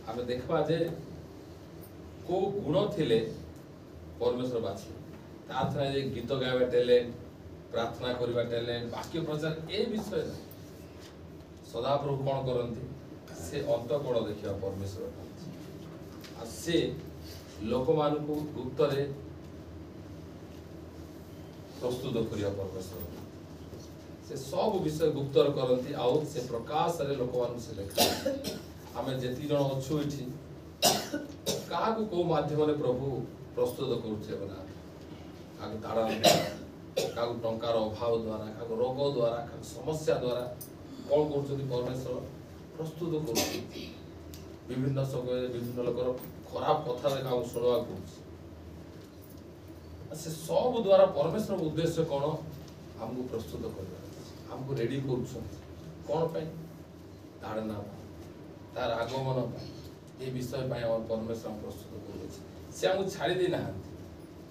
आमे देखबा जे को गुण थिले परमेश्वर बाछि ताथरा जे गीत गावे टैलेंट प्रार्थना करबा टैलेंट वाक्य प्रचार ए विषय सदा प्रभु कोन करंती से अंत कोण देखिबा परमेश्वर आ से लोक मान को गुप्त रे प्रस्तुत करिया परमेश्वर से सब विषय गुप्त करंती आउ से प्रकाश रे लोक मान से देखा आमे जेति जण अछु इठी का को माध्यम रे प्रभु प्रस्तुत करूछे बना का तारा का टंकार अभाव द्वारा का रोग द्वारा का समस्या द्वारा कौन करूछथि परमेश्वर प्रस्तुत करूछथि विभिन्न समय विभिन्न लोकर खराब कथा रे का सुनवा करूछ से सब द्वारा परमेश्वर उद्देश्य कौन हमको प्रस्तुत करबा हमको रेडी करूछन कौन पय धारणा तार आगमन ए विषय पय और परमेश्वर प्रस्तुत करूछ से हमको छाड़ी दे ना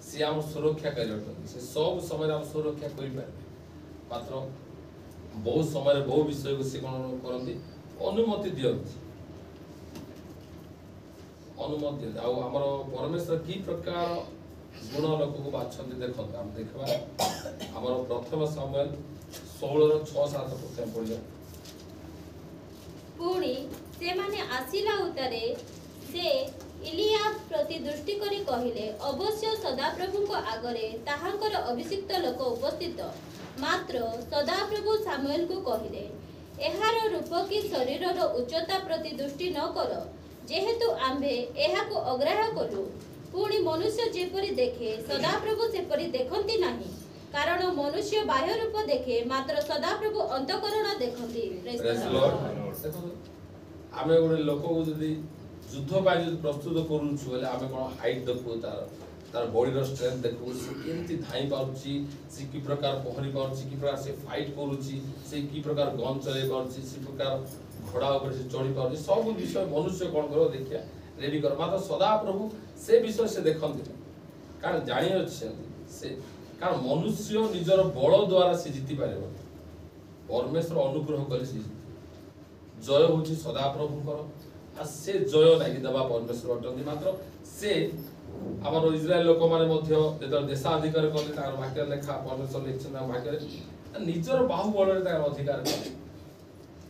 से हम सुरक्षा करियत से सब समय हम सुरक्षा करि पारबे मात्र बहुत समय बहुत विषय को से कोन करंती अनुमति दियंती अनुमति आ हमर परमेश्वर की प्रकार गुण लोक को बाछंती देखत हम देखबा हमर प्रथम समय 16 रो 6-7 प्रथम पढ़िया पुणी से माने आसिला उतारे से इलिया प्रति दृष्टि करी कहिले अवश्य सदाप्रभु को आगरे ताहांकर अभिषिक्त लोक उपस्थित मात्र सदाप्रभु सामुएल को कहिले एहार रूप की शरीर रो उच्चता प्रति दृष्टि न कर जेहेतु आम्भे एहा को अग्राह्य कलु पुणी मनुष्य जेपरि देखे सदाप्रभु सेपरि देखंती नाही कारण मनुष्य बाह्य रूप देखे मात्र सदाप्रभु अंतःकरण देखंती प्रेज द लॉर्ड आमे गोटे लोक को जदी युद्ध पाई जदी प्रस्तुत करूछु बोले आमे कोन हाइट देखु तार बॉडी रो स्ट्रेंथ देखु से केमती धाई पाउची से की प्रकार पहरी पाउची की प्रकार से फाइट करूची से की प्रकार गन चले पाउची से प्रकार घोड़ा ऊपर से चढ़ी पाउची सब विषय मनुष्य कोन करो देखिया रेडी कर मात्र सदा प्रभु से विषय से देखंती कारण जानि अछि से कारण मनुष्य निजर बल द्वारा से जीति पारेबो परमेश्वर अनुग्रह करे से जय होची सदा प्रभुकर आ से जय नाही दबा परमेश्वर अटंती मात्र से हमर इजराइल लोक माने मध्य जेतर देशाधिकार करले तार भाग्य लेखा परमेश्वर लिखछन भाग्य निजर बाहुबल रे तार अधिकार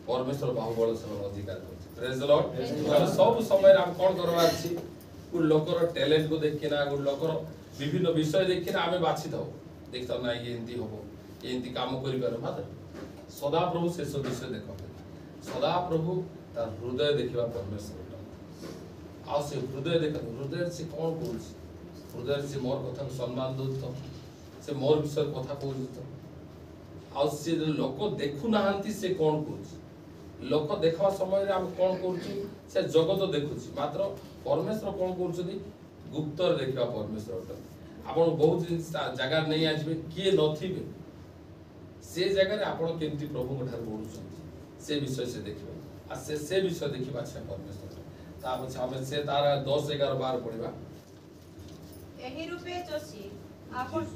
परमेश्वर बाहुबल से अधिकार करछ प्रेज द लॉर्ड सब समय हम कोन करबा छी को लोकर टैलेंट को देखिना को लोकर विभिन्न विषय देखिना आमे बाछि दो देखता ना ये हिंदी होबो ये हिंदी काम करि पारे मात्र सदा प्रभु से सब विषय देखो सदा प्रभु तार हृदय देखिबा परमेश्वर आ से हृदय देख हृदय से कौन बोलछ हृदय से मोर कथा को सम्मान दोत से मोर विषय कथा कहूत आ से लोक देखु नाहंती से कौन कहूछ लोक देखवा समय रे हम कौन कहूछु से जगत देखुछि मात्र परमेश्वर कौन कहउछथि गुप्त रे देखबा परमेश्वर आपण बहुत जगह नहीं आजबे किए नथिबे से जगह रे आपण केमती प्रभु को ठार बोलुछन से विषय से देखबे आ से विषय देखिबा छै परमेश्वर ताप छामे से तारा 10-11 बार पढ़िबा एही रूपे जोशी आपण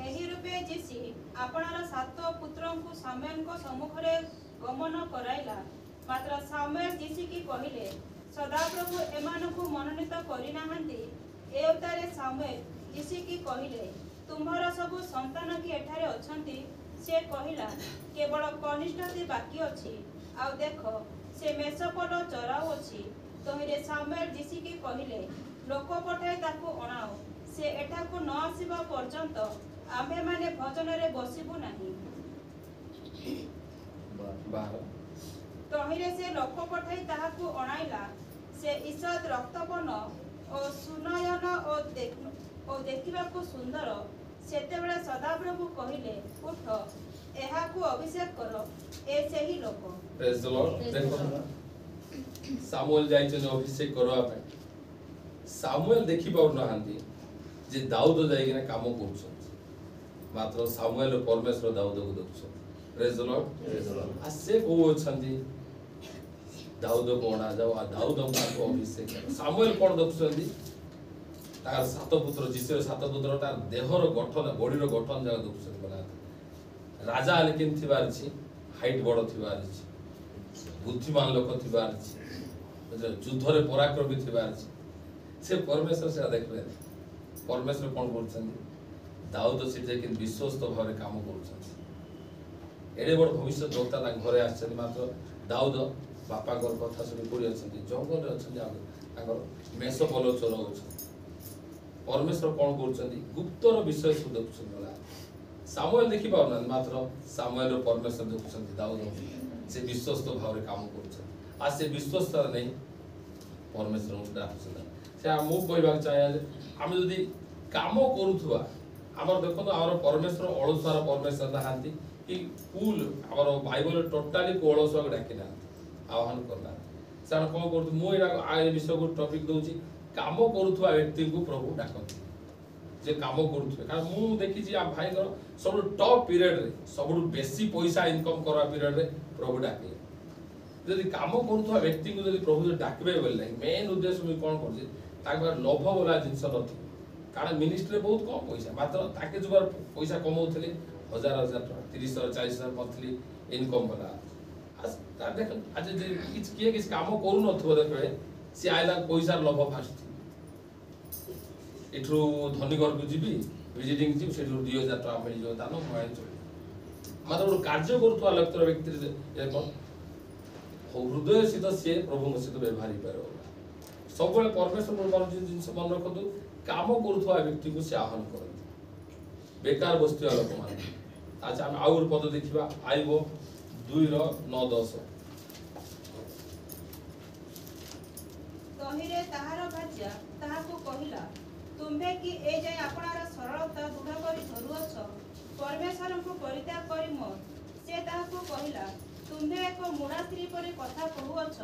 एही रूपे जिसी आपणर सात पुत्रन को सामुएल को सम्मुख रे गमन कराइला मात्र सामुएल जिसी की कहिले सदाप्रभु एमान को मनोनीत करि नाहंती एवतारे सामुएल जिसी की कहिले तुम्हारा सब संतान की एठारे अछंती से कहिला केवल कनिष्ठती बाकी अछि आ देखो से मेषपल चराउ अछि तहिरे सामुएल जिसी की कहिले लोक पठाई ताकू अणाओ से एठा को न आसीबा पर्यंत आमे माने भजन रे बसिबु नाही तहिरे से लोक पठाई ताहाकू अणाइला से ईषद रक्तबन ओ सुनयन ओ देखिबा को सुंदर सेतेबेले सदाप्रभु कहिले उठ एहाकू अभिषेक करो ए सेही लोक प्रेज द लॉर्ड देखो सामुएल जाइछन अभिषेक करवा पे सामुएल देखि पाउ नहांती जे दाऊद जाइकिना काम करछन मात्र सामुएल परमेश्वर दाऊद को देखछन प्रेज द लॉर्ड आ से को छंदी दाऊद को अणा जाओ आ दाऊद को अभिषेक सामुएल कोन देखछंदी तार सात पुत्र जिसेर सात पुत्र तार देहर गठन बॉडी रो गठन जा देखछन बना राजा लेकिन थिबार छी हाइट बड़ थिबार छी बुद्धिमान लोक थिबार छी ଯୁଦ୍ଧରେ ପରାକ୍ରମୀ ଥିବାର ଅଛି ସେ ପରମେଶ୍ୱର ସେଟା ଦେଖିଲେ ପରମେଶ୍ୱର କ'ଣ କରୁଛନ୍ତି ଦାଉଦ ସେଠି ଯାଇକି ବିଶ୍ୱସ୍ତ ଭାବରେ କାମ କରୁଛନ୍ତି ଏଡ଼େ ବଡ଼ ଭବିଷ୍ୟତ ବକ୍ତା ତାଙ୍କ ଘରେ ଆସିଛନ୍ତି ମାତ୍ର ଦାଉଦ ବାପାଙ୍କର କଥା ଶୁଣି କୋଉଠି ଅଛନ୍ତି ଜଙ୍ଗଲରେ ଅଛନ୍ତି ଆଉ ତାଙ୍କର ମେଷ ପଲ ଚରାଉଛନ୍ତି ପରମେଶ୍ୱର କ'ଣ କରୁଛନ୍ତି ଗୁପ୍ତର ବିଷୟ ସବୁ ଦେଖୁଛନ୍ତି ଗଲା ସାମୁଏଲ ଦେଖିପାରୁନାହାନ୍ତି ମାତ୍ର ସାମୁଏଲର ପରମେଶ୍ୱର ଦେଖୁଛନ୍ତି ଦାଉଦ ସେ ବିଶ୍ୱସ୍ତ ଭାବରେ କାମ କରୁଛନ୍ତି ଆଉ ସେ ବିଶ୍ୱସ୍ତତା ନେଇ ପରମେଶ୍ୱରଙ୍କୁ ଡାକୁଛନ୍ତି ସେ ମୁଁ କହିବାକୁ ଚାହେଁ ଯେ ଆମେ ଯଦି କାମ କରୁଥିବା ଆମର ଦେଖନ୍ତୁ ଆମର ପରମେଶ୍ୱର ଅଳସୁଆର ପରମେଶ୍ୱର ନାହାନ୍ତି କି କୁଲ ଆମର ବାଇବଲରେ ଟୋଟାଲି ଅଳସୁଆକୁ ଡାକି ନାହାନ୍ତି ଆହ୍ୱାନ କରିନାହାନ୍ତି ସେମାନେ କ'ଣ କରୁଛନ୍ତି ମୁଁ ଏ ବିଷୟକୁ ଟପିକ୍ ଦେଉଛି କାମ କରୁଥିବା ବ୍ୟକ୍ତିଙ୍କୁ ପ୍ରଭୁ ଡାକନ୍ତି ଯେ କାମ କରୁଥିବେ କାରଣ ମୁଁ ଦେଖିଛି ଆମ ଭାଇଙ୍କର ସବୁଠୁ ଟପ୍ ପିରିୟଡ଼ରେ ସବୁଠୁ ବେଶୀ ପଇସା ଇନକମ୍ କରିବା ପିରିୟଡ଼ରେ ପ୍ରଭୁ ଡାକିଲେ ଯଦି କାମ କରୁଥିବା ବ୍ୟକ୍ତିଙ୍କୁ ଯଦି ପ୍ରଭୁ ଯଦି ଡାକିବେ ବୋଲେ ମେନ୍ ଉଦ୍ଦେଶ୍ୟ ମୁଁ କ'ଣ କରୁଛି ତାଙ୍କ ପାଖରେ ଲୋଭ ଭଳିଆ ଜିନିଷ ନଥିବ କାରଣ ମିନିଷ୍ଟ୍ରିରେ ବହୁତ କମ୍ ପଇସା ମାତ୍ର ତାକେ ଯେଉଁ ପଇସା କମାଉଥିଲେ 1000 ଟଙ୍କା 30,000 40,000 ମନ୍ଥଲି ଇନକମ୍ କଲା ଦେଖନ୍ତୁ ଆଜି କିଏ କିଛି କାମ କରୁନଥିବ ଦେଖିବେ ସିଏ ଆଇଲା ପଇସାର ଲୋଭ ଫାଷ୍ଟ ଏଠୁ ଧନୀ ଘରକୁ ଯିବି ଭିଜିଟିଂ ଯିବି ସେଠୁ 2,000 ଟଙ୍କା ମିଳିଯିବ ଦାନ ମୁଁ ଚଳିବ ମାତ୍ର ଗୋଟେ କାର୍ଯ୍ୟ କରୁଥିବା ଲକ୍ଷ୍ୟର ବ୍ୟକ୍ତିରେ ହୃଦୟ ସହିତ ସିଏ ପ୍ରଭୁଙ୍କ ସହିତ ବ୍ୟବହାର ହେଇପାରିବ ସବୁବେଳେ ପରମେଶ୍ୱର ଜିନିଷ ମନେ ରଖନ୍ତୁ କାମ କରୁଥିବା ବ୍ୟକ୍ତିକୁ ସେ ଆହ୍ୱାନ କରନ୍ତି ବେକାର ବସିଥିବା ଲୋକମାନେ ଆଚ୍ଛା ଆମେ ଆଉ ଗୋଟେ ପଦ ଦେଖିବା ଆଇବ 2:9-10 ତହିଁରେ ତାହାର ଭାର୍ଯ୍ୟା ତାହାକୁ କହିଲା ତୁମ୍ଭେ କି ଏ ଯାଏ ଆପଣାର ସରଳତା ଦୃଢ଼ କରି ଧରୁଅଛ ପରମେଶ୍ୱରଙ୍କୁ ପରିତ୍ୟାଗ କରି ମୋ ସେ ତାହାକୁ କହିଲା ତୁମ୍ଭେ ଏକ ମୁଢ଼ା ସ୍ତ୍ରୀ ପରି କଥା କହୁଅଛ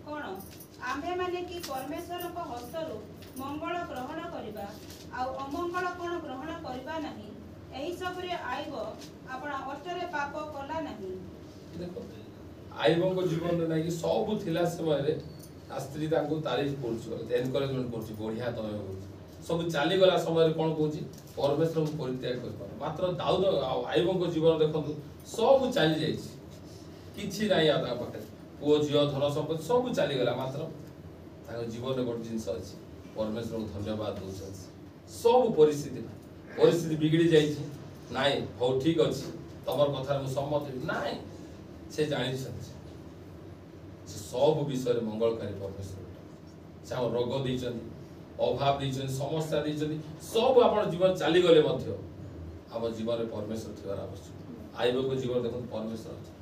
କ'ଣ ଆମ୍ଭେମାନେ କି ପରମେଶ୍ୱରଙ୍କ ହସ୍ତରୁ ମଙ୍ଗଳ ଗ୍ରହଣ କରିବା ଆଉ ଅମଙ୍ଗଳ କ'ଣ ଗ୍ରହଣ କରିବା ନାହିଁ ଏହିସବୁରେ ଆଇବ ଆପଣା ଅଷ୍ଟରେ ପାପ କଲା ନାହିଁ ଦେଖ ଆଇବଙ୍କ ଜୀବନରେ ନାଇଁ ସବୁ ଥିଲା ସମୟରେ ସ୍ତ୍ରୀ ତାଙ୍କୁ ତାରିଫ କରୁଛି ଏନକରେଜମେଣ୍ଟ କରୁଛି ବଢିଆ ତମେ କହୁଛି ସବୁ ଚାଲିଗଲା ସମୟରେ କ'ଣ କହୁଛି ପରମେଶ୍ୱରଙ୍କୁ ପରିତ୍ୟାଗ କରିପାର ମାତ୍ର ଦାଉଦ ଆଉ ଆଇବଙ୍କ ଜୀବନ ଦେଖନ୍ତୁ ସବୁ ଚାଲି ଯାଇଛି କିଛି ନାହିଁ ଆଉ ତାଙ୍କ ପାଖରେ ପୁଅ ଝିଅ ଧନ ସମ୍ପତ୍ତି ସବୁ ଚାଲିଗଲା ମାତ୍ର ତାଙ୍କ ଜୀବନରେ ଗୋଟେ ଜିନିଷ ଅଛି ପରମେଶ୍ୱରଙ୍କୁ ଧନ୍ୟବାଦ ଦେଉଛନ୍ତି ସବୁ ପରିସ୍ଥିତି ବିଗିଡ଼ି ଯାଇଛି ନାଇଁ ହଉ ଠିକ ଅଛି ତମର କଥାରେ ମୁଁ ସମ୍ମତ ନାଇଁ ସେ ଜାଣିଛନ୍ତି ସେ ସବୁ ବିଷୟରେ ମଙ୍ଗଳକାରୀ ପରମେଶ୍ୱର ସେ ଆମ ରୋଗ ଦେଇଛନ୍ତି ଅଭାବ ଦେଇଛନ୍ତି ସମସ୍ୟା ଦେଇଛନ୍ତି ସବୁ ଆପଣ ଜୀବନ ଚାଲିଗଲେ ମଧ୍ୟ ଆମ ଜୀବନରେ ପରମେଶ୍ୱର ଥିବାର ଆବଶ୍ୟକ ଆଇବଙ୍କ ଜୀବନ ଦେଖନ୍ତୁ ପରମେଶ୍ୱର ଅଛି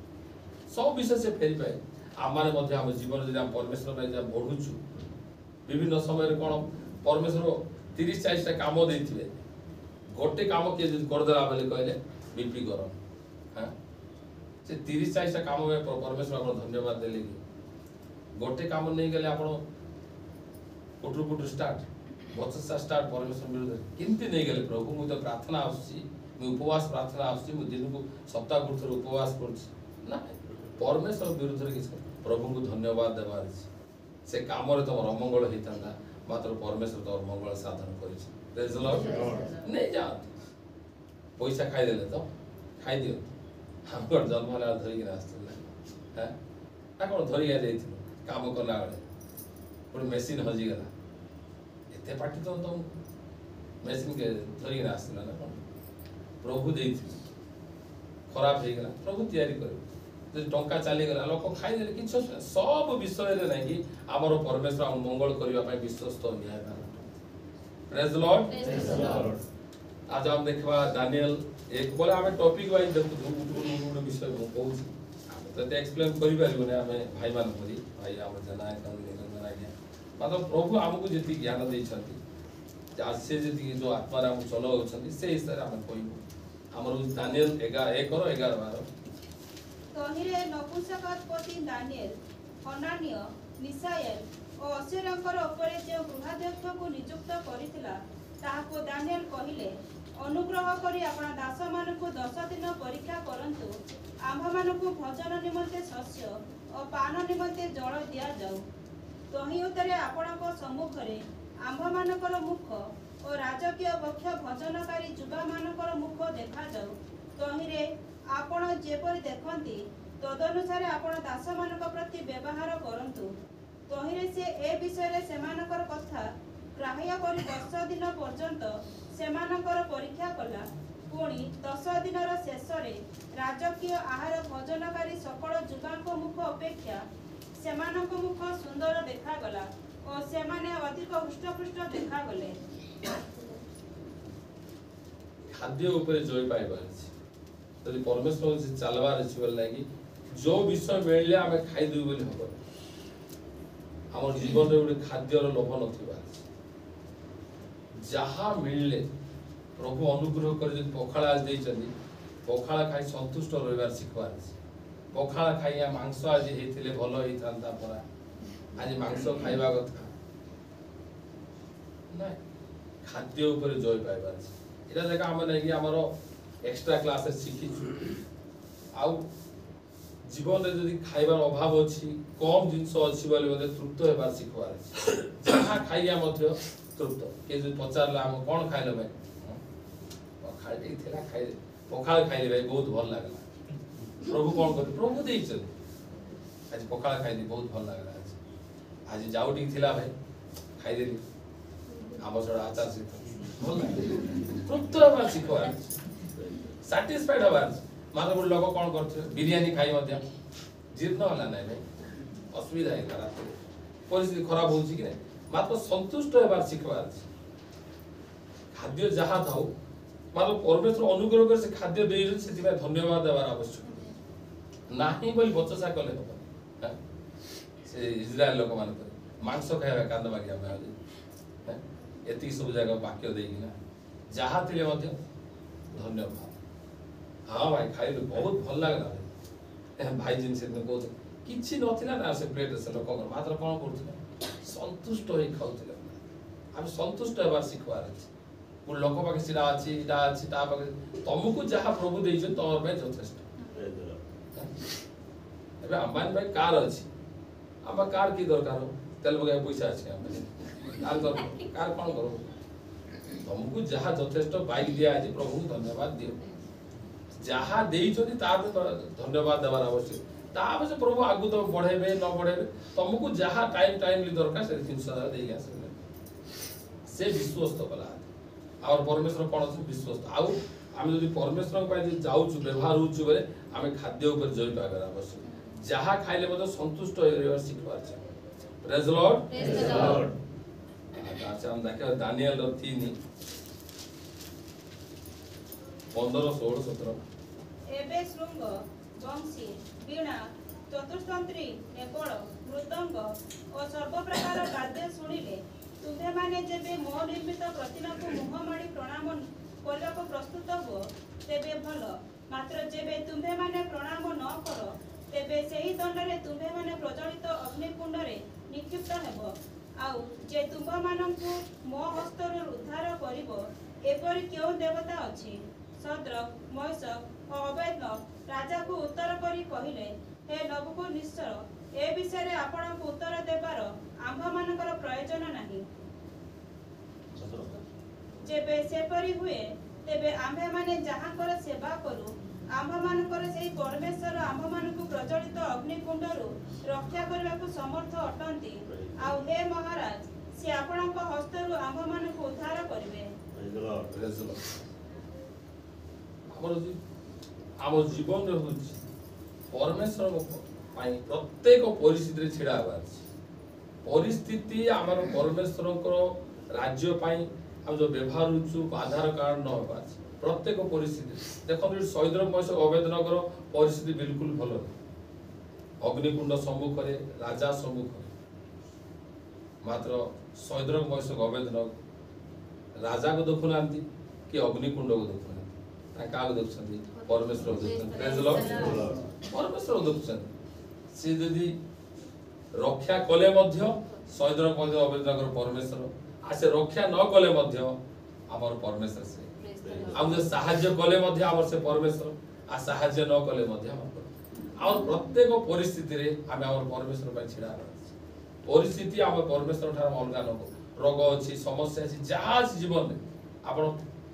ସବୁ ବିଷୟ ସେ ଫେରିପାଏ ଆମମାନେ ମଧ୍ୟ ଆମ ଜୀବନ ଯଦି ଆମେ ପରମେଶ୍ୱର ପାଇଁ ଯାହା ବଢୁଛୁ ବିଭିନ୍ନ ସମୟରେ କ'ଣ ପରମେଶ୍ୱର 30-40ଟା କାମ ଦେଇଥିବେ ଗୋଟେ କାମ କିଏ ଯଦି କରିଦେଲା ବୋଲି କହିଲେ ବିପି ଗରମ ହଁ ସେ 30-40ଟା କାମ ପରମେଶ୍ୱର ଆପଣ ଧନ୍ୟବାଦ ଦେଲେ କି ଗୋଟେ କାମ ନେଇଗଲେ ଆପଣ କୁଟୁରୁ ଷ୍ଟାର୍ଟ ବଚସା ଷ୍ଟାର୍ଟ ପରମେଶ୍ୱର ବିରୁଦ୍ଧରେ କେମିତି ନେଇଗଲେ ପ୍ରଭୁ ମୁଁ ତ ପ୍ରାର୍ଥନା ଆସୁଛି ମୁଁ ଉପବାସ ପ୍ରାର୍ଥନା ଆସୁଛି ମୁଁ ଦିନକୁ ସପ୍ତାହକୁ ଥରେ ଉପବାସ କରୁଛି ନା ପରମେଶ୍ୱର ବିରୁଦ୍ଧରେ କିଛି ପ୍ରଭୁଙ୍କୁ ଧନ୍ୟବାଦ ଦେବାର ଅଛି ସେ କାମରେ ତମର ଅମଙ୍ଗଳ ହେଇଥାନ୍ତା ମାତ୍ର ପରମେଶ୍ୱର ତମର ମଙ୍ଗଳ ସାଧନ କରିଛି ନେଇ ଯାଆନ୍ତୁ ପଇସା ଖାଇଦେଲେ ତ ଖାଇଦିଅନ୍ତୁ ଆମର ଜନ୍ମ ହେଲା ଧରିକିନା ଆସିଥିଲୁ ନା ନା କ'ଣ ଧରିକି ଯାଇଥିଲୁ କାମ କଲା ବେଳେ ଗୋଟେ ମେସିନ୍ ହଜିଗଲା ଏତେ ପାଟି ତ ମେସିନ୍ ଧରିକିନା ଆସିଥିଲା ନା କ'ଣ ପ୍ରଭୁ ଦେଇଥିଲେ ଖରାପ ହେଇଗଲା ପ୍ରଭୁ ତିଆରି କରିବେ ଯଦି ଟଙ୍କା ଚାଲିଗଲା ଲୋକ ଖାଇଦେଲେ କିଛି ଅସୁବିଧା ସବୁ ବିଷୟରେ ନାହିଁ କି ଆମର ପରମେଶ୍ୱର ଆମ ମଙ୍ଗଳ କରିବା ପାଇଁ ବିଶ୍ୱସ୍ତ ନ୍ୟାୟ ପ୍ରେଜ୍ ଲର୍ଡ आज हम देखा दानियल एक बोले आम टॉपिक वाइज देखु गोटे विषय मुझे कहूँ तो एक्सप्लेन कर भाई मान भाई आम जनायक निरंजन आज्ञा मतलब प्रभु आमको जी ज्ञान देती से जी जो आत्मार आम चलाऊँ से हिसाब से आम कहूँ आम दानियल 1:11-12 तहिरे नपुंसकपति दानिएल हनानिय मिसाएल और अशूरंकर उपरे जो गृहाध्यक्ष को नियुक्त करिथिला ताहाको दानिएल कहिले अनुग्रह करी अपना दास मानकु 10 दिन परीक्षा करंतु आम्भ मानकु भोजन निमंते शस्य और पान निमंते जल दिया जाऊ तही उतरे आपणक सम्मुखरे आम्भ मानकर मुख और राजकीय वक्ष भोजनकारी जुबा मानकर मुख देखा जाऊ तहिरे आपण जेपरि देखंती तदनुसारे आपण दास मानक प्रति व्यवहार करंतु तही କହିଲେ ସେ ଏ ବିଷୟରେ ସେମାନଙ୍କର କଥା ଗ୍ରାହ୍ୟ କରି 10 ଦିନ ପର୍ଯ୍ୟନ୍ତ ସେମାନଙ୍କର ପରୀକ୍ଷା କଲା। ପୁଣି 10 ଦିନର ଶେଷରେ ରାଜକୀୟ ଆହାର ଭୋଜନକାରୀ ସକଳ ଯୁବାଙ୍କ ମୁଖ ଅପେକ୍ଷା ସେମାନଙ୍କ ମୁଖ ସୁନ୍ଦର ଦେଖାଗଲା ଓ ସେମାନେ ଅଧିକ ହୃଷ୍ଟପୃଷ୍ଟ ଦେଖାଗଲେ। ଖାଦ୍ୟ ଉପରେ ଜୟ ପାଇବାର ଅଛି। ଯଦି ପରମେଶ୍ୱର ସେ ଚାଲବାର ଅଛି ବୋଲେ ଲାଗି ଯୋଉ ବିଷୟ ମିଳିଲେ ଆମେ ଖାଇଦେବୁ ବୋଲି ହବ। ଆମର ଜୀବନରେ ଗୋଟେ ଖାଦ୍ୟର ଲୋଭ ନଥିବା ଅଛି। ଯାହା ମିଳିଲେ ପ୍ରଭୁ ଅନୁଗ୍ରହ କରି ଯଦି ପଖାଳ ଆଜି ଦେଇଛନ୍ତି ପଖାଳ ଖାଇ ସନ୍ତୁଷ୍ଟ ରହିବାର ଶିଖିବାର ଅଛି। ପଖାଳ ଖାଇବା ମାଂସ ଆଜି ହେଇଥିଲେ ଭଲ ହେଇଥାନ୍ତା ପରା, ଆଜି ମାଂସ ଖାଇବା କଥା ନାଇଁ, ଖାଦ୍ୟ ଉପରେ ଜୟ ପାଇବାର ଅଛି। এটা দেখা ଆମେ ନାଇକି ଆମର ଏକ୍ସଟ୍ରା କ୍ଲାସରେ ଶିଖିଛୁ। ଆଉ ଜୀବନରେ ଯଦି ଖାଇବାର ଅଭାବ ଅଛି, କମ୍ ଜିନିଷ ଅଛି ବୋଲି ମଧ୍ୟ ତୃପ୍ତ ହେବାର ଶିଖିବାର ଅଛି। ଯାହା ଖାଇବା ମଧ୍ୟ ତୃପ୍ତ। କିଏ ଯଦି ପଚାରିଲା ଆମେ କ'ଣ ଖାଇଲ ଭାଇ, ପଖାଳ ଟିକେ ଥିଲା ଖାଇଲେ, ପଖାଳ ଖାଇଲେ ଭାଇ ବହୁତ ଭଲ ଲାଗିଲା। ପ୍ରଭୁ କ'ଣ କରିବେ, ପ୍ରଭୁ ଦେଇଛନ୍ତି। ଆଜି ପଖାଳ ଖାଇଲି ବହୁତ ଭଲ ଲାଗିଲା। ଆଜି ଯାଉ ଟିକେ ଥିଲା ଭାଇ ଖାଇଦେଲି, ଆମ ଛଡ଼ା ଆଚାର ସହିତ ଭଲ ଲାଗିଲା। ତୃପ୍ତ ହେବାର ଶିଖିବାର ଅଛି, ସାଟିସ୍ଫାଇଡ୍ ହେବାର ଅଛି। ମାତ୍ର ଗୋଟେ ଲୋକ କ'ଣ କରୁଥିବେ, ବିରିୟାନୀ ଖାଇ ମଧ୍ୟ ଜୀର୍ଣ୍ଣ ହେଲା ନାହିଁ ଭାଇ, ଅସୁବିଧା ହେଇଗଲା, ରାତିରେ ପରିସ୍ଥିତି ଖରାପ ହଉଛି କି ନାହିଁ, ମାତ୍ର ସନ୍ତୁଷ୍ଟ ହେବାର ଶିଖିବାର ଅଛି। ଖାଦ୍ୟ ଯାହା ଥାଉ ମାତ୍ର ପରମେଶ୍ୱର ଅନୁଗ୍ରହ କରି ସେ ଖାଦ୍ୟ ଦେଇଛନ୍ତି, ସେଥିପାଇଁ ଧନ୍ୟବାଦ ଦେବାର ଆବଶ୍ୟକ ନାହିଁ ବୋଲି ବଚସା କଲେ ହବ। ସେ ଇସ୍ରାଏଲ ଲୋକମାନଙ୍କର ମାଂସ ଖାଇବା କାନ୍ଦ ମାଗି ଆମେ ଏତିକି ସବୁ ଜାଗା ବାକ୍ୟ ଦେଇକିନା ଯାହା ଥିଲେ ମଧ୍ୟ ଧନ୍ୟବାଦ। ହଁ ଭାଇ ଖାଇଲୁ ବହୁତ ଭଲ ଲାଗିଲା ଭାଇ ଜିନିଷ କହୁଥିଲେ କିଛି ନଥିଲା ନା ସେ ପ୍ଲେଟରେ, ସେ ଲୋକଙ୍କର ମାତ୍ର କ'ଣ କରୁଥିଲେ, ସନ୍ତୁଷ୍ଟ ହେଇ ଖାଉଥିଲେ। ଆମେ ସନ୍ତୁଷ୍ଟ ହେବାର ଶିଖିବାର ଅଛି। ଗୋଟେ ଲୋକ ପାଖେ ସେଟା ଅଛି ଏଇଟା ଅଛି, ତା ପାଖେ ତମକୁ ଯାହା ପ୍ରଭୁ ଦେଇଛନ୍ତି ତମ ପାଇଁ ଯଥେଷ୍ଟ। ଏବେ ଆମ୍ବାନୀ ଭାଇ କାର ଅଛି, ଆମ କାର କି ଦରକାର, ତେଲ ପକାଇବା ପଇସା ଅଛି, କାର ଦରକାର, କାର କ'ଣ କର, ତମକୁ ଯାହା ଯଥେଷ୍ଟ ବାଇକ୍ ଦିଆ ଅଛି, ପ୍ରଭୁଙ୍କୁ ଧନ୍ୟବାଦ ଦିଅ। ଯାହା ଦେଇଛନ୍ତି ତା ଧନ୍ୟବାଦ ଦେବାର ଆବଶ୍ୟକ। ତାପରେ ସେ ପ୍ରଭୁ ଆଗକୁ ତମେ ବଢେଇବେ ନ ବଢେଇବେ, ତମକୁ ଯାହା ଟାଇମଲି ଦରକାର ସେ ଜିନିଷ ଦେଇକି ଆସିବେ। ସେ ବିଶ୍ୱସ୍ତ କଲା। ଆଉ ପରମେଶ୍ୱର କ'ଣ ଅଛି, ବିଶ୍ୱସ୍ତ। ଆଉ ଆମେ ଯଦି ପରମେଶ୍ୱରଙ୍କ ପାଇଁ ଯଦି ଯାଉଛୁ, ବ୍ୟବହାର ହଉଛୁ ବୋଲେ ଆମେ ଖାଦ୍ୟ ଉପରେ ଜୟ ପାଇବାର ଆବଶ୍ୟକ। ଯାହା ଖାଇଲେ ମଧ୍ୟ ସନ୍ତୁଷ୍ଟ ହୋଇ ରହିବାର ଶିଖିବାର ଅଛି। ପ୍ରେଜ୍ ଦ ଲର୍ଡ। ଆଚ୍ଛା ଆମେ ଦେଖିବା ଦାନିଏଲର 3:15-16-17। ଏବେ ଶୃଙ୍ଗ, ବଂଶୀ, ବୀଣା, ଚତୁସ୍ତନ୍ତ୍ରୀ, ନେବଳ, ମୃଦଙ୍ଗ ଓ ସର୍ବପ୍ରକାର ବାଦ୍ୟ ଶୁଣିଲେ ତୁମ୍ଭେମାନେ ଯେବେ ମୋ ନିର୍ମିତ ପ୍ରତିମାକୁ ମୁହଁମାଡ଼ି ପ୍ରଣାମ କରିବାକୁ ପ୍ରସ୍ତୁତ ହୁଅ ତେବେ ଭଲ। ମାତ୍ର ଯେବେ ତୁମ୍ଭେମାନେ ପ୍ରଣାମ ନ କର ତେବେ ସେହି ଦଣ୍ଡରେ ତୁମ୍ଭେମାନେ ପ୍ରଜ୍ୱଳିତ ଅଗ୍ନିକୁଣ୍ଡରେ ନିକ୍ଷିପ୍ତ ହେବ। ଆଉ ଯେ ତୁମ୍ଭମାନଙ୍କୁ ମୋ ହସ୍ତରୁ ଉଦ୍ଧାର କରିବ ଏପରି କେଉଁ ଦେବତା ଅଛି? ଶଦ୍ରକ୍, ମୈଶକ୍ ଓ ଅବେଦନଗୋ ରାଜାକୁ ଉତ୍ତର କରି କହିଲେ, ହେ ନବୁକଦ୍ନେସର, ଏ ବିଷୟରେ ଆପଣଙ୍କୁ ଉତ୍ତର ଦେବାର ଆମ୍ଭମାନଙ୍କର ପ୍ରୟୋଜନ ନାହିଁ। ଯେବେ ସେପରି ହୁଏ ତେବେ ଆମ୍ଭେମାନେ ଯାହାଙ୍କର ସେବା କରୁ ଆମ୍ଭମାନଙ୍କର ସେହି ପରମେଶ୍ୱର ଆମ୍ଭମାନଙ୍କୁ ପ୍ରଜ୍ୱଳିତ ଅଗ୍ନିକୁଣ୍ଡରୁ ରକ୍ଷା କରିବାକୁ ସମର୍ଥ ଅଟନ୍ତି। ଆଉ ହେ ମହାରାଜ, ସେ ଆପଣଙ୍କ ହସ୍ତରୁ ଆମ୍ଭମାନଙ୍କୁ ଉଦ୍ଧାର କରିବେ। ଆମ ଜୀବନରେ ହଉଛି ପରମେଶ୍ୱରଙ୍କ ପାଇଁ ପ୍ରତ୍ୟେକ ପରିସ୍ଥିତିରେ ଛିଡ଼ା ହେବାର ଅଛି। ପରିସ୍ଥିତି ଆମର ପରମେଶ୍ୱରଙ୍କର ରାଜ୍ୟ ପାଇଁ ଆମେ ଯୋଉ ବ୍ୟବହାର ହଉଛୁ ଆଧାର କାର୍ଡ ନ ହେବାର ଅଛି। ପ୍ରତ୍ୟେକ ପରିସ୍ଥିତି ଦେଖନ୍ତୁ, ଶୈଦ୍ରକ୍, ମୈଶକ୍, ଅବେଦନଗୋର ପରିସ୍ଥିତି ବିଲକୁଲ ଭଲ ନାହିଁ। ଅଗ୍ନିକୁଣ୍ଡ ସମ୍ମୁଖରେ, ରାଜା ସମ୍ମୁଖରେ, ମାତ୍ର ଶୈଦ୍ରକ୍, ମୈଶକ୍, ଅବେଦନଗୋ ରାଜାକୁ ଦେଖୁନାହାନ୍ତି କି ଅଗ୍ନିକୁଣ୍ଡକୁ ଦେଖୁନାହାନ୍ତି, କାହାକୁ ଦେଖୁଛନ୍ତି? ପରମେଶ୍ୱରକୁ ଦେଖୁଛନ୍ତି। ପ୍ରେଜ୍ ଦ ଲର୍ଡ। ପରମେଶ୍ୱରକୁ ଦେଖୁଛନ୍ତି। ସେ ଯଦି ରକ୍ଷା କଲେ ମଧ୍ୟ ଶୈଦ୍ରକ୍, ମୈଶକ୍, ଅବେଦନଗୋର ପରମେଶ୍ୱର, ଆଉ ସେ ରକ୍ଷା ନ କଲେ ମଧ୍ୟ ଆମର ପରମେଶ୍ୱର ସେ। ଆଉ ଯଦି ସାହାଯ୍ୟ କଲେ ମଧ୍ୟ ଆମର ସେ ପରମେଶ୍ୱର, ଆଉ ସାହାଯ୍ୟ ନ କଲେ ମଧ୍ୟ ଆମର ପ୍ରତ୍ୟେକ ପରିସ୍ଥିତିରେ ଆମେ ଆମର ପରମେଶ୍ୱର ପାଇଁ ଛିଡ଼ା ହେବାର ଅଛି। ପରିସ୍ଥିତି ଆମ ପରମେଶ୍ୱର ଠାରୁ ଅଲଗା ନ ହଉ। ରୋଗ ଅଛି, ସମସ୍ୟା ଅଛି, ଯାହା ଅଛି ଜୀବନରେ ଆପଣ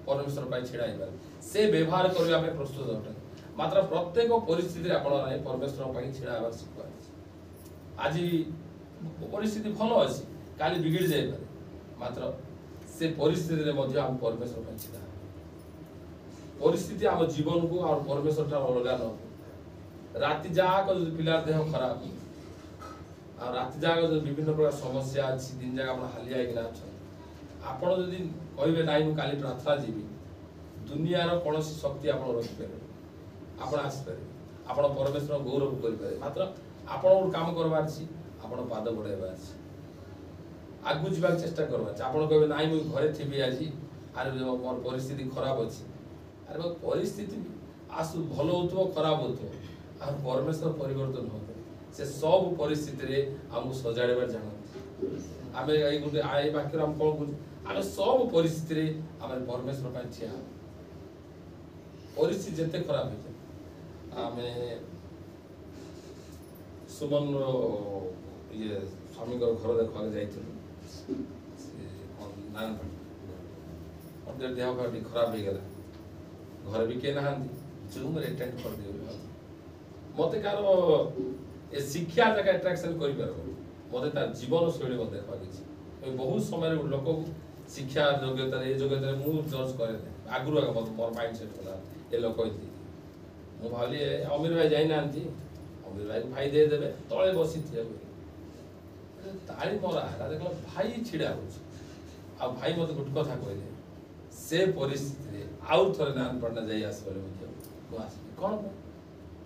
ପରମେଶ୍ୱର ପାଇଁ ଛିଡ଼ା ହେଇପାରିବେ। ସେ ବ୍ୟବହାର କରିବା ପାଇଁ ପ୍ରସ୍ତୁତ ଅଟନ୍ତି। ମାତ୍ର ପ୍ରତ୍ୟେକ ପରିସ୍ଥିତିରେ ଆପଣ ପରମେଶ୍ୱର ପାଇଁ ଛିଡ଼ା ହେବାର ଶିଖିବାର ଅଛି। ଆଜି परिस्थिति भल अच्छी काली बिगड़ जाए मात्र से परिस्थिति में आम परमेश्वर पर छिड़ा परिस्थिति आम जीवन को और परमेश्वर ठार अलग न राति जाक जो पिलार देह खराब और राति जाक जो विभिन्न प्रकार समस्या अच्छी दिन जाक आप हालिया आपड़ जदि कहे ना मुझे काली प्रार्थना जीवी दुनियार कौन शक्ति आप रखिपारे आप आसपारे आप परमेश्वर गौरव करें मात्र आप गोटे कम करवार आप पाद बढ़ाइबार आगू जावाक चेष्टा करवार आप कहे ना मुझे घरे थी आज आरे मोर परिस्थिति खराब अच्छी अरे परिस्थिति आसु भल हो खराब हो परमेश्वर परिवर्तन हो से सब परिस्थिति आमको सजाड़ जानते आम ये गोटे आई वाक्य आम कौन कह आम सब परिस्थिति आम परमेश्वर पर ठिया परिस्थिति जिते खराब हो आम सुमन ये स्वामी घर देखा जाइए देह खराब हो गला घर भी किए ना जूम अटेंड कर दिए मत कार शिक्षा जगह एट्राक्शन कर मत तार जीवन शैली मत देखा बहुत समय लोक शिक्षा योग्यता ये योग्यता मुझे जज करे आगुरी मोर माइंड सेट गला ये लोक मुझे भावी अमीर भाई जाना अमीर भाई को भाई देदेवे तले बसी थे ताली मरा है देख भाई छिड़ा हो भाई मत गोटे कथा कहले से परिस्थिति आउ थे नान पड़ना जाई आस कौन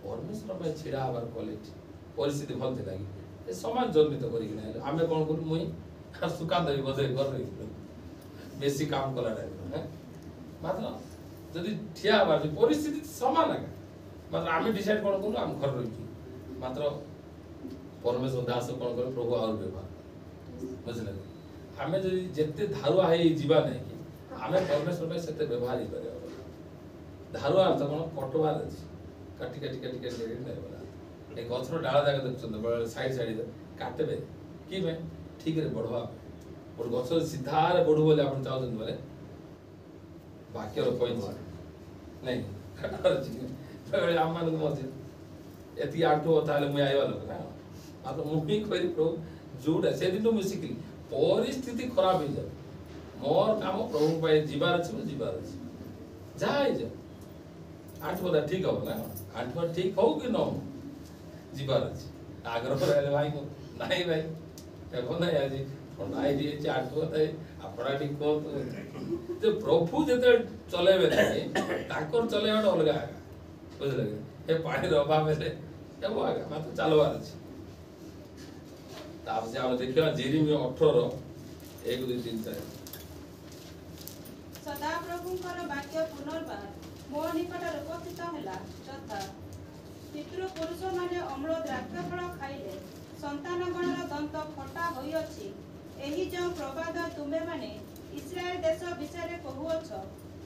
परमेश्वर में छिड़ा हबार क्वालिटी परिस्थिति भल थी लगे समाज जन्मित करके आम कौन करूँ मुई सुकान देवी बजे घर रही बेसी काम कला टाइम मात्र जदि ठिया हबार परिस्थिति समान आगे मात्र आम डिसाइड कौन करूँ आम घर रही मात्र परमेश्वर दास कौन कर प्रभु आउर व्यवहार बुझे आम जिते धारुआ हो ना कि आम परमेश्वर में से व्यवहार ही कर धारुआ अर्थ कौन कटवार अच्छी काटी काटी काटी काटी नहीं ये गचर डाला जाक देखते साइड साइड काटे कि ठीक है बढ़वा गोटे गच सीधा बढ़ू बोले आप चाहते बोले वाक्यर पॉइंट नहीं आम मान मध्य ये आंटू होता है मुझे आइवा लोक ना मात्र मुझे कह प्रभु जोटा से दिन मुझे शिखली परिस्थिति खराब हो जाए मोर काम प्रभु पाए जीवार अच्छे मुझे जीवार अच्छे जहाँ ही जाए आंटू होता ठीक हम ना आंटू ठीक हो कि न हो जीवार अच्छे आग्रह रहे भाई को नहीं भाई देखो ना आज ठंडा ही आंटू होता है अपना ठीक कह तो प्रभु जो चलेबे नहीं चलेबा अलग आगा बुझे ये पानी अभाव आगा मात्र चलबार अच्छे ताप से हम देखिए जेरेमिया 18:1-2-3-4 सदा प्रभुଙ୍କର ବାକ୍ୟ ପୁନର୍ବାର ମୋ ନିକଟରେ ଉପସ୍ଥିତ ହେଲା ଯଥା ପିତୃ ପୁରୁଷମାନେ ଅମ୍ଳ ଦ୍ରାକ୍ଷାଫଳ ଖାଇଲେ ସନ୍ତାନଗଣର ଦନ୍ତ ଫଟା ହୋଇଅଛି ଏହି ଯେଉଁ ପ୍ରବାଦ ତୁମେମାନେ ଇସ୍ରାଏଲ ଦେଶ ବିଷୟରେ କହୁଅଛ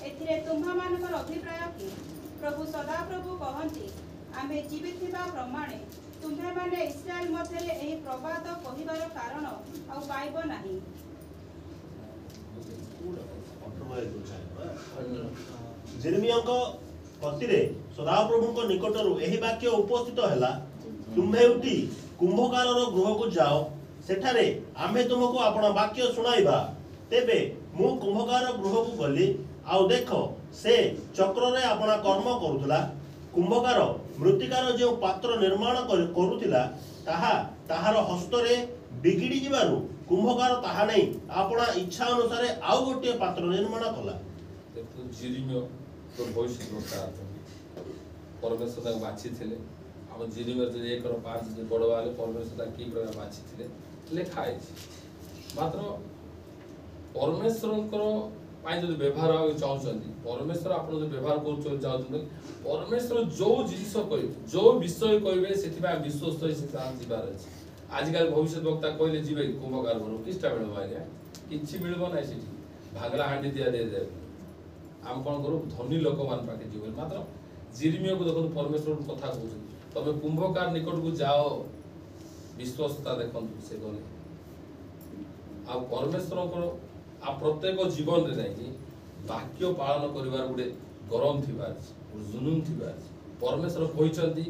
ଏଥିରେ ତୁମ୍ଭମାନଙ୍କର ଅଭିପ୍ରାୟ କି ପ୍ରଭୁ ସଦାପ୍ରଭୁ କହନ୍ତି ଆମେ ଜୀବିଥିବା ପ୍ରମାଣେ ତୁମ୍ଭେମାନେ ଇସ୍ରାଏଲ ମଧ୍ୟରେ ଏହି ପ୍ରବାଦ କହିବାର କାରଣ ଆଉ ପାଇବ ନାହିଁ जेरेमियाଙ୍କ ପତିରେ ସଦାପ୍ରଭୁଙ୍କ ନିକଟରୁ ଏହି ବାକ୍ୟ ଉପସ୍ଥିତ ହେଲା ତୁମ୍ଭେ ଉଠି କୁମ୍ଭକାରର ଗୃହକୁ ଯାଅ ସେଠାରେ ଆମେ ତୁମକୁ ଆପଣ ବାକ୍ୟ ଶୁଣାଇବା ତେବେ ମୁଁ କୁମ୍ଭକାର ଗୃହକୁ ଗଲି ଆଉ ଦେଖ ସେ ଚକ୍ରରେ ଆପଣ କର୍ମ କରୁଥିଲା କୁମ୍ଭକାର ମୃତ୍ତିକାର ଯେଉଁ ପାତ୍ର ନିର୍ମାଣ କରୁଥିଲା ତାହା ତାହାର ହସ୍ତରେ ବିଗିଡ଼ି ଯିବାରୁ कुंभकार ताहा नहीं अपना इच्छा अनुसार आउ गोटे पात्र निर्माण कला जेरेमिया तो भविष्य वक्ता परमेश्वर तक बाछि थिले हम जेरेमिया तो 1:5 बड़ वाले परमेश्वर तक की प्रकार बाछि थिले लेखा है मात्र परमेश्वर पाई जो व्यवहार चाहते परमेश्वर आप जो व्यवहार कर चाहते परमेश्वर जो जिस कह जो विषय कहे से विश्वस्त से जीवार अच्छे आजकल भविष्य वक्ता कहले जीवे कुंभकार घर किस्टा मिल आज्ञा कि मिलब ना से भागला हांडी दिया दे दे आम कौन करूँ धनी लोक मान पाखे जीवन मात्र जेरेमिया को देखो परमेश्वर कथा कहते तुम कुंभकार निकट को जाओ विश्वस्तता देखु से गले आ परमेश्वर आ प्रत्येक जीवन रे नहीं वाक्य पालन करिवार गुडे गरम थिबार जुनून थिबार परमेश्वर कहते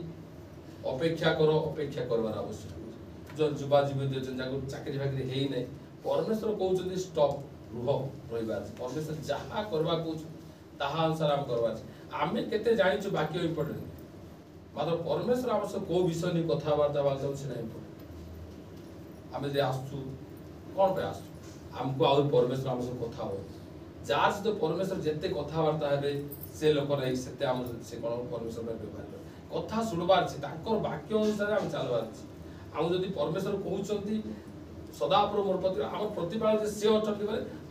अपेक्षा कर अपेक्षा करवार आवश्यक जो युवा युवती अच्छे चाकरी फाकरी है नहीं परमेश्वर कहते स्टॉप रुह रहा परमेश्वर जहाँ करवा ताहा अनुसार आम करवा आम केते जानी बाकी इम्पोर्टेंट मात्र परमेश्वर आम सब कौ विषय नहीं कथबार्ता इम्पोर्टेंट आम जे आसु कौन पे आसु आमको आउ परमेश्वर आम सब कथा हो जार सहित परमेश्वर जिते कथबार्ता हे से लोक नहीं से आम से कौन परमेश्वर व्यवहार कथा शुणबार वाक्य अनुसार आम चलबार आम जदि परमेश्वर कहते सदापुर मोर प्रति आम प्रतिपाल सी अच्छा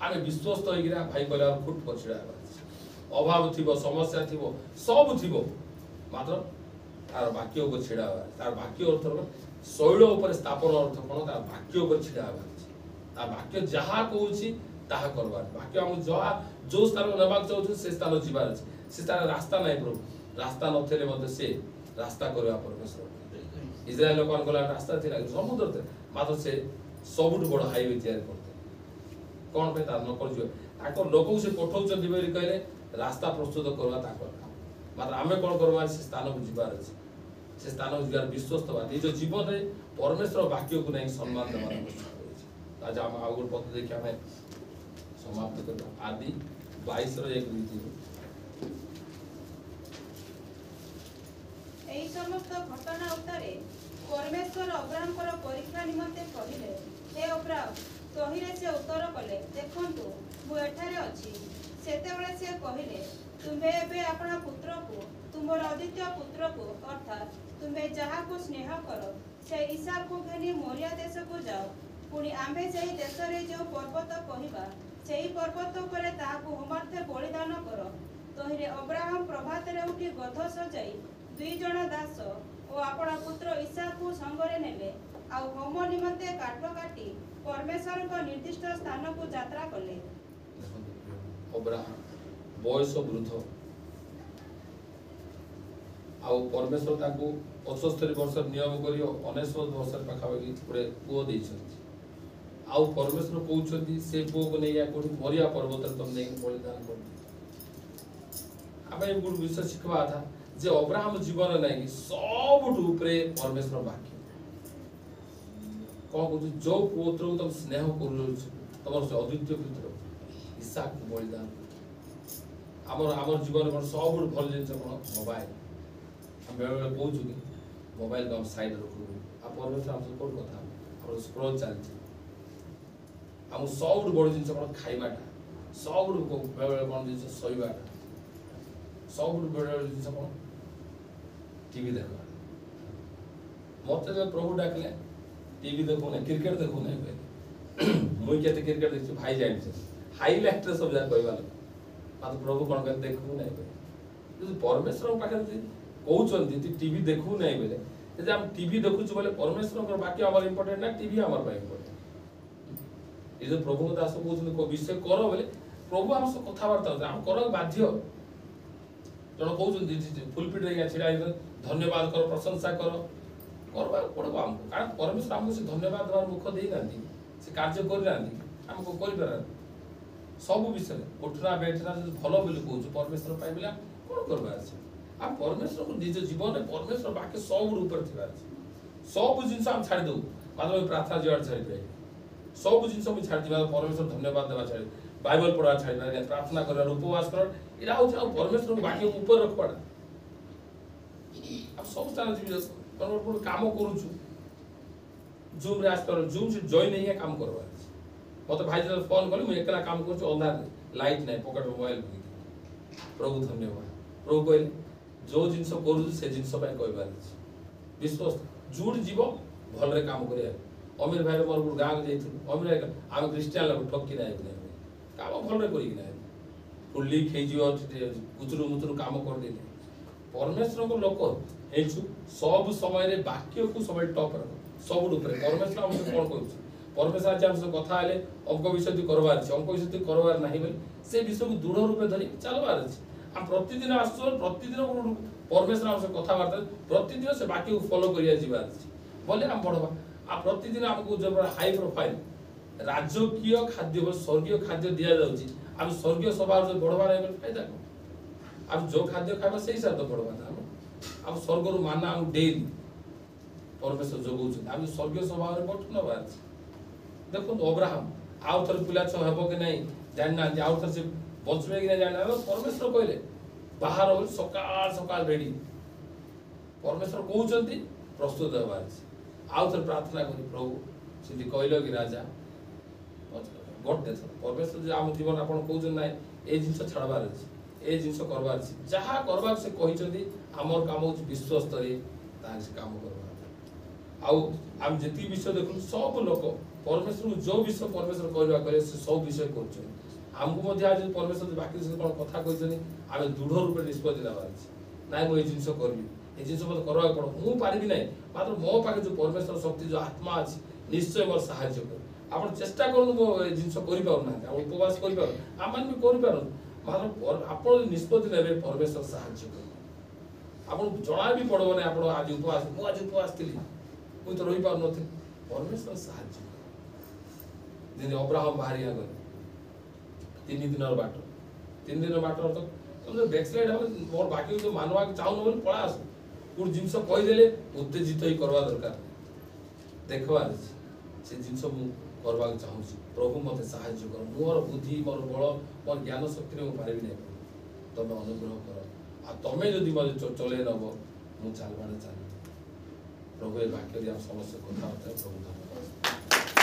आम विश्वस्त होकर भाई कहले फुट पछड़ा अभाव थी समस्या थी सब थी मात्र तार वाक्य को छिड़ा तार वाक्य अर्थ शैल उपर स्थापन अर्थ कौन तार वाक्य उपर छिड़ा तार वाक्य जहाँ कहूँ ताहा करबार वाक्य आम जहाँ जो स्थान नेबाक चाहूँ से स्थान जीवार अच्छे से स्थान रास्ता नहीं प्रभु रास्ता नथिले से रास्ता करवा परमेश्वर इस्राएल लोक रास्ता थी समुद्र थे मात्र से सबुठ बड़ हाईवे तैयार करते कौन पे तार नकर जो लोक से पठाउछन्ति बोली कहले रास्ता प्रस्तुत करवा ताकर काम मात्र आमे कौन करवा से स्थान को जीवार अच्छे से स्थान को जीवार विश्वस्त हवा निज जीवन में परमेश्वर वाक्य को नहीं सम्मान देवार आज आम आउ पद देखि आमे समाप्त करबा आदि 22:1-2 एही समस्त घटना उत्तरे परमेश्वर अब्राहमकर परीक्षा निमंते कहिले हे अब्राहम तहिरे से उत्तर कले देखंतु मु एठारे अछि सेतेबेले से कहिले तुम्हे एबे आपना पुत्र को तुमर अद्वितीय पुत्र को अर्थात तुम्हे जहा को स्नेह करो से ईसाक को घेनी मोरिया देश को जाओ पुणी आम्भे सेही देश रे जो पर्वत कहिबा सेही पर्वत उपरे ताहाको होमार्थे बलिदान करो तहिरे अब्राहम प्रभात रे उठी गध सजाई 2 जण दास और आपना पुत्र ईसाक को संगरे नेले आ होम निमंते काठ काटी परमेश्वर को निर्दिष्ट स्थान को यात्रा कले अब्राहम बयस वृद्ध आउ परमेश्वर ताको 75 वर्ष नियम करी 19 वर्ष पाखापाखि गोटे पुओ देइछन्ति आउ परमेश्वर कहउछन्ति से पुओ को नहीं कोठी मोरिया पर्वत तुम नहीं बलिदान कर आमे गुड विषय शिखवा था जे अब्राहम जीवन नहीं सबुठ ऊपरे परमेश्वर वाक्य कौन कहते जो पुत्र तुम स्नेह कर तुम अद्वितीय पुत्र ईसाक को बलिदान आमर जीवन कौन सब भल जिन कौन मोबाइल हम बेले बेले कहूँ कि मोबाइल को हम साइड रखू आ परमेश्वर आम कौन कथा हम स्क्रोल चलती आम सब बड़ जिन कौन खाइबाटा सब बेले बेले कौन जिन शोबाटा सब बेले जिन कौन टीवी देखा मत प्रभु डाकले टीवी देखो ना क्रिकेट देखो ना मुई केते क्रिकेट देखि भाई जानि हाईलाइट रे सब जा कहबा मात्र प्रभु कोन कर देखू नै बे परमेश्वर पाखे कहउछन्ति ती टीवी देखू नै बेले जे हम टीवी देखुछु बोले परमेश्वर कर बाकी हमर इंपोर्टेंट ना टीवी हमर पाइ इंपोर्टेंट ए जे प्रभु दास कहउछन्ति को विषय करो बोले प्रभु हम सब कथा वार्ता हम करो बाध्य जण कहउछन्ति फुलपिट रे छिड़ा धन्यवाद करो प्रशंसा करो करबा पड़बो हमको कारण परमेश्वर हमको से धन्यवाद देवार मुख देई नांती से कार्य करि नांती हमको करि पारा सब विषय उठना बैठना भलो बोली कहूँ परमेश्वर पाई बोले कौन करवा आ परमेश्वर को निज जीवन में परमेश्वर बाकी सब ऊपर थी सब जिन हम छाड़ दू मतलब प्रार्थना जीवन छाड़ी पाए सब जिन मुझे छाड़ी परमेश्वर धन्यवाद देवा छाड़ी बाइबल पढ़ा छाड़ी प्रार्थना कर उपवास कर इरा हूँ परमेश्वर बाकी ऊपर रखवा आप सब स्थान जीवन काम करूँ जूम रे आस जूम से जॉइन नहीं है काम करवा मत भाई जो फोन कली मुझे एकला काम कर अंधार लाइट नहीं पॉकेट मोबाइल प्रभु धन्यवाद प्रभु कहले जो जिनस करू से जिनस पाई कहबार विश्वास जुड़ जीव भल रे काम करिया अमीर भाई मोर गुड गांव जाइथु अमीर आम क्रिश्चियन लोग ठक्की नाही काम भल रे करी ना फुल लीक हे जियो गुतरु मुतरु काम कर देले परमेश्वर को लोक हेछु सब समय रे वाक्य को समय टॉप रख सब ऊपर परमेश्वर हम कोन कहू परमेश्वर आज हमसे कथा हेले अंक विषय करवार अछि अंक विषय करवार नाही बोले से विषय को दृढ़ रूपे धरि चलवार अछि हम प्रतिदिन आसो प्रतिदिन परमेश्वर हमसे कथा वार्ता प्रतिदिन से बाकी को फॉलो करिया जीवार अछि बोले हम बढ़वा आ प्रतिदिन हमको जब हाई प्रोफाइल राजकीय खाद्य स्वर्गीय खाद्य दिया जाउछि हम स्वर्गीय स्वभाव से बढ़वा नाही बोले फायदा हम जो खाद्य खाबा सही साथ बढ़वा हम स्वर्ग रु माना हम डेली परमेश्वर जोगौछन् हामी स्वर्गीय स्वभावरे बटु नबार्छ देखो अब्राहम आउ थर पिला छ हेबो कि नहीं जानना आउ थर से बचबे कि नहीं जानना परमेश्वर कहले बाहर हो सकाळ सकाळ रेडी परमेश्वर कहउछन्ती प्रस्तुत हेबार आउ थर प्रार्थना करी प्रभु सिद्धि कहलो कि राजा गटे थर परमेश्वर जे आम जीवन आपण कहउछन नाही ए जिंस छाड़बार अछि ए जिंस करबार अछि जहा करबार से कहिसन्ती हमर काम होछ विश्व स्तरीय तार से काम करबार आउ आम जेती विषय देखु सब लोक परमेश्वर जो विषय परमेश्वर कहवा करे से सब विषय करछन हमको मध्य आज परमेश्वर बाकी से कोन कथा कहिसनी आमे दृढ़ रूप निष्पत्ति लेबार अछि नाइ मो ए जिंस करबी ए जिंस मत करबा पड़ो मु पारिबी नै मात्र मो पाके जो परमेश्वर शक्ति जो आत्मा अछि निश्चय मोर सहाय्य कर आपण चेष्टा करू मो ए जिंस करि पाउ ना आपण उपवास करि पाउ आमान भी करि पाउ मात्र आपण निष्पत्ति लेबे परमेश्वर सहाय्य कर आपण जणा भी पड़ो नै आपण आज उपवास मु आज उपवास थिली मु तो रहि पाउ नथि परमेश्वर सहाय्य दिन अब्राहम बाहरिया गले 3 दिन बाटो 3 दिन बाटो तो तुम बैकस्लाइड हम मोर बाकी जो मानवा के चाहू बोल पळा आस कुछ जिंस कहि देले उत्तेजित ही करवा दरकार देखबार से जिंस मु करबा चाहू प्रभु मते सहाय्य कर मोर बुद्धि मोर बल मोर ज्ञान शक्ति मु पारिबि नै तमे अनुग्रह कर आ तमे जदि मते चले नबो मु चालबाने चाल प्रभु ए वाक्य रे हम समस्त कथा होते प्रभु धन्यवाद।